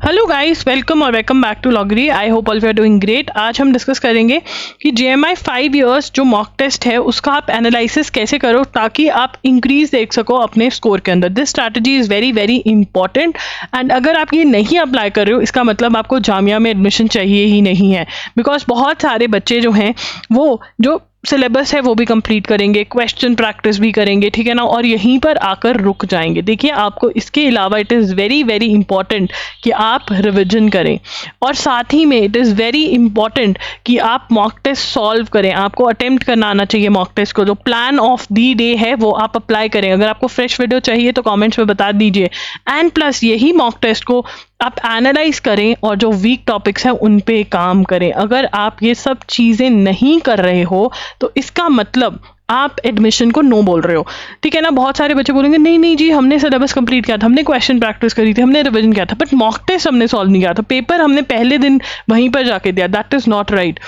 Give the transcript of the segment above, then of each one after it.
Hello guys, welcome और welcome back to लॉगरी। I hope all you are doing great. आज हम discuss करेंगे कि JMI 5 इयर्स जो मॉक टेस्ट है उसका आप एनालिसिस कैसे करो ताकि आप इंक्रीज देख सको अपने स्कोर के अंदर। This strategy is very very important and अगर आप ये नहीं अप्लाई कर रहे हो इसका मतलब आपको जामिया में एडमिशन चाहिए ही नहीं है। बिकॉज बहुत सारे बच्चे जो हैं वो जो सिलेबस है वो भी कंप्लीट करेंगे, क्वेश्चन प्रैक्टिस भी करेंगे, ठीक है ना, और यहीं पर आकर रुक जाएंगे। देखिए, आपको इसके अलावा it is very very important कि आप रिविजन करें और साथ ही में इट इज़ वेरी इंपॉर्टेंट कि आप मॉक टेस्ट सॉल्व करें। आपको अटेम्प्ट करना आना चाहिए मॉक टेस्ट को। जो प्लान ऑफ दी डे है वो आप अप्लाई करें। अगर आपको फ्रेश वीडियो चाहिए तो कमेंट्स में बता दीजिए। एंड प्लस यही मॉक टेस्ट को आप एनालाइज करें और जो वीक टॉपिक्स हैं उन पे काम करें। अगर आप ये सब चीज़ें नहीं कर रहे हो तो इसका मतलब आप एडमिशन को नो बोल रहे हो, ठीक है ना। बहुत सारे बच्चे बोलेंगे नहीं नहीं जी, हमने सिलेबस कंप्लीट किया था, हमने क्वेश्चन प्रैक्टिस करी थी, हमने रिवीजन किया था, बट मॉक टेस्ट हमने सॉल्व नहीं किया था, पेपर हमने पहले दिन वहीं पर जाके दिया। That is not right.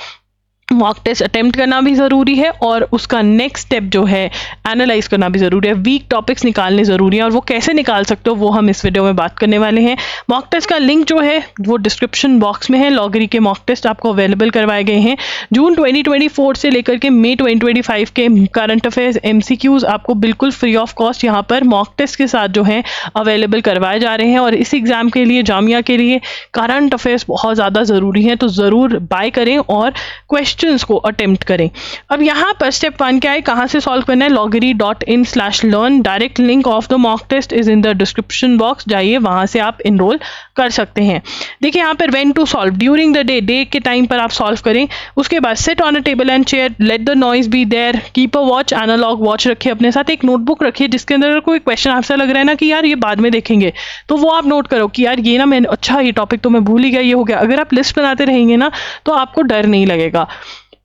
Mock test attempt करना भी ज़रूरी है और उसका नेक्स्ट स्टेप जो है एनालाइज करना भी ज़रूरी है। वीक टॉपिक्स निकालने ज़रूरी है और वो कैसे निकाल सकते हो वो हम इस वीडियो में बात करने वाले हैं। मॉक टेस्ट का लिंक जो है वो डिस्क्रिप्शन बॉक्स में है। लॉगरी के मॉक टेस्ट आपको अवेलेबल करवाए गए हैं। जून 2024 से लेकर के मई 2025 के करंट अफेयर्स MCQs आपको बिल्कुल फ्री ऑफ कॉस्ट यहाँ पर मॉक टेस्ट के साथ जो है अवेलेबल करवाए जा रहे हैं। और इस एग्ज़ाम के लिए, जामिया के लिए करंट अफेयर्स बहुत ज़्यादा ज़रूरी हैं, तो ज़रूर बाय करें और क्वेश्चंस को अटेम्प्ट करें। अब यहाँ पर स्टेप 1 क्या है, कहाँ से सॉल्व करना है, loggery.in/learn। Direct link of the mock test is in the description box, जाइए वहाँ से आप इनरोल कर सकते हैं। देखिए यहाँ पर when to solve, during the day के टाइम पर आप सॉल्व करें। उसके बाद sit on a table and chair, let the noise be there, keep a watch, analog watch रखिए अपने साथ, एक नोटबुक रखिए जिसके अंदर कोई क्वेश्चन आपसे लग रहा है ना कि यार ये बाद में देखेंगे, तो वो आप नोट करो कि यार ये ना मैंने, अच्छा ये टॉपिक तो मैं भूल ही गया, ये हो गया। अगर आप लिस्ट बनाते रहेंगे ना तो आपको डर नहीं लगेगा।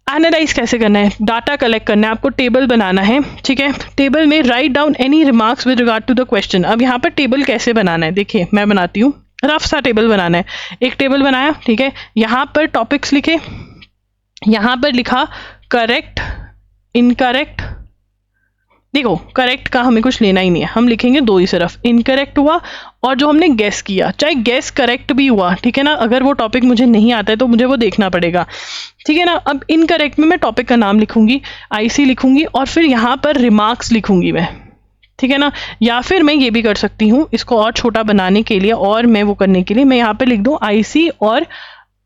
एनालाइज कैसे करना है, डाटा कलेक्ट करना है, आपको टेबल बनाना है, ठीक है। टेबल में write down any remarks with regard to the question. अब यहाँ पर टेबल कैसे बनाना है, देखिए मैं बनाती हूँ। रफ सा टेबल बनाना है। एक टेबल बनाया, ठीक है। यहाँ पर टॉपिक्स लिखे, यहाँ पर लिखा करेक्ट, इनकरेक्ट। देखो करेक्ट का हमें कुछ लेना ही नहीं है, हम लिखेंगे 2 ही सिर्फ। इनकरेक्ट हुआ और जो हमने गेस किया, चाहे गेस करेक्ट भी हुआ, ठीक है ना। अगर वो टॉपिक मुझे नहीं आता है तो मुझे वो देखना पड़ेगा, ठीक है ना। अब इनकरेक्ट में मैं टॉपिक का नाम लिखूंगी, IC लिखूंगी और फिर यहाँ पर रिमार्क्स लिखूंगी मैं, ठीक है ना। या फिर मैं ये भी कर सकती हूँ, इसको और छोटा बनाने के लिए और मैं वो करने के लिए मैं यहाँ पे लिख दूँ IC और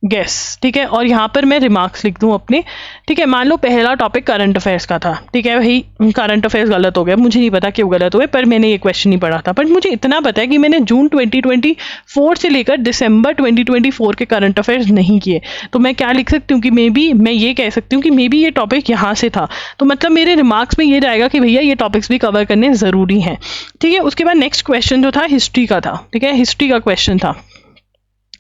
गेस, ठीक है। और यहाँ पर मैं रिमार्क्स लिख दूँ अपने, ठीक है। मान लो पहला टॉपिक करंट अफेयर्स का था, ठीक है। वही करंट अफेयर्स गलत हो गया, मुझे नहीं पता क्यों गलत हुए, पर मैंने ये क्वेश्चन नहीं पढ़ा था। बट मुझे इतना पता है कि मैंने जून 2024 से लेकर दिसंबर 2024 के करंट अफेयर्स नहीं किए। तो मैं क्या लिख सकती हूँ कि मे बी मैं ये कह सकती हूँ कि मे बी ये टॉपिक यहाँ से था, तो मतलब मेरे रिमार्क्स में ये जाएगा कि भैया ये टॉपिक्स भी कवर करने ज़रूरी हैं, ठीक है। उसके बाद नेक्स्ट क्वेश्चन जो था हिस्ट्री का था, ठीक है। हिस्ट्री का क्वेश्चन था,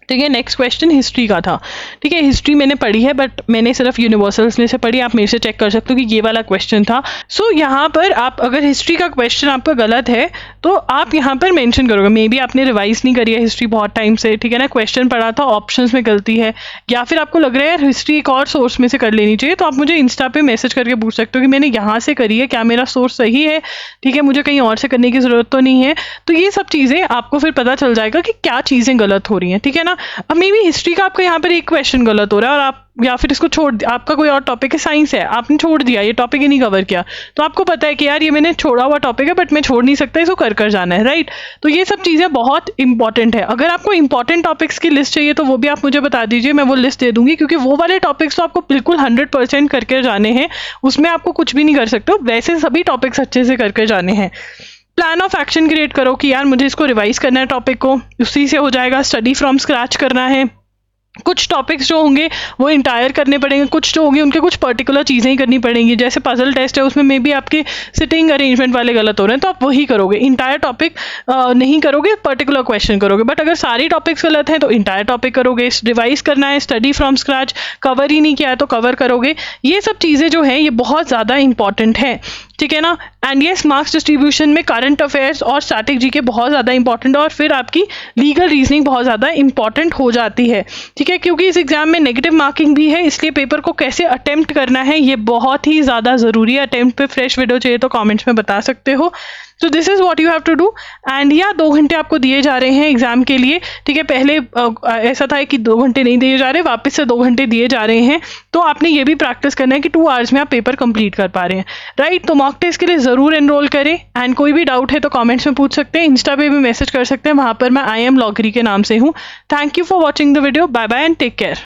ठीक है। नेक्स्ट क्वेश्चन हिस्ट्री का था, ठीक है। हिस्ट्री मैंने पढ़ी है बट मैंने सिर्फ यूनिवर्सल्स में से पढ़ी, आप मेरे से चेक कर सकते हो कि ये वाला क्वेश्चन था। सो यहाँ पर आप अगर हिस्ट्री का क्वेश्चन आपका गलत है तो आप यहाँ पर मेंशन करोगे, मे बी आपने रिवाइज नहीं करी है हिस्ट्री बहुत टाइम से, ठीक है ना। क्वेश्चन पढ़ा था, ऑप्शंस में गलती है, या फिर आपको लग रहा है यार हिस्ट्री एक और सोर्स में से कर लेनी चाहिए, तो आप मुझे इंस्टा पे मैसेज करके पूछ सकते हो कि मैंने यहाँ से करी है, क्या मेरा सोर्स सही है, ठीक है, मुझे कहीं और से करने की ज़रूरत तो नहीं है। तो ये सब चीज़ें आपको फिर पता चल जाएगा कि क्या चीज़ें गलत हो रही हैं, ठीक है ना। अब मे बी हिस्ट्री का आपका यहाँ पर एक क्वेश्चन गलत हो रहा है और आप या फिर इसको छोड़, आपका कोई और टॉपिक है, साइंस है, आपने छोड़ दिया, ये टॉपिक ही नहीं कवर किया, तो आपको पता है कि यार ये मैंने छोड़ा हुआ टॉपिक है बट मैं छोड़ नहीं सकता, इसको कर जाना है, राइट। तो ये सब चीज़ें बहुत इंपॉर्टेंट है। अगर आपको इंपॉर्टेंट टॉपिक्स की लिस्ट चाहिए तो वो भी आप मुझे बता दीजिए, मैं वो लिस्ट दे दूंगी, क्योंकि वो वाले टॉपिक्स तो आपको बिल्कुल 100% करके जाने हैं, उसमें आपको कुछ भी नहीं कर सकते हो, वैसे सभी टॉपिक्स अच्छे से करके जाने हैं। प्लान ऑफ एक्शन क्रिएट करो कि यार मुझे इसको रिवाइज करना है टॉपिक को, उसी से हो जाएगा। स्टडी फ्रॉम स्क्रैच करना है, कुछ टॉपिक्स जो होंगे वो इंटायर करने पड़ेंगे, कुछ जो होंगे उनके कुछ पर्टिकुलर चीज़ें ही करनी पड़ेंगी। जैसे पजल टेस्ट है, उसमें मे बी आपके सिटिंग अरेंजमेंट वाले गलत हो रहे हैं तो आप वही करोगे, इंटायर टॉपिक नहीं करोगे, पर्टिकुलर क्वेश्चन करोगे। बट अगर सारी टॉपिक्स गलत हैं तो इंटायर टॉपिक करोगे। रिवाइज करना है, स्टडी फ्रॉम स्क्रैच, कवर ही नहीं किया है तो कवर करोगे। ये सब चीज़ें जो हैं ये बहुत ज़्यादा इंपॉर्टेंट है, ठीक है ना। एंड येस, मार्क्स डिस्ट्रीब्यूशन में करंट अफेयर्स और स्टैटिक जीके बहुत ज़्यादा इंपॉर्टेंट है और फिर आपकी लीगल रीजनिंग बहुत ज़्यादा इंपॉर्टेंट हो जाती है, ठीक है। क्योंकि इस एग्जाम में नेगेटिव मार्किंग भी है, इसलिए पेपर को कैसे अटेम्प्ट करना है ये बहुत ही ज़्यादा ज़रूरी है। अटेम्प्ट पे फ्रेश वीडियो चाहिए तो कमेंट्स में बता सकते हो। So this is what you have to do. And या 2 घंटे आपको दिए जा रहे हैं एग्जाम के लिए, ठीक है। पहले ऐसा था कि 2 घंटे नहीं दिए जा रहे, वापस से 2 घंटे दिए जा रहे हैं। तो आपने ये भी प्रैक्टिस करना है कि 2 आवर्स में आप पेपर कंप्लीट कर पा रहे हैं, राइट। तो मॉक टेस्ट के लिए ज़रूर एनरोल करें। एंड कोई भी डाउट है तो कमेंट्स में पूछ सकते हैं, इंस्टा पे भी मैसेज कर सकते हैं, वहाँ पर मैं आई एम लॉगरी के नाम से हूँ। Thank you for watching the video. Bye bye and take care.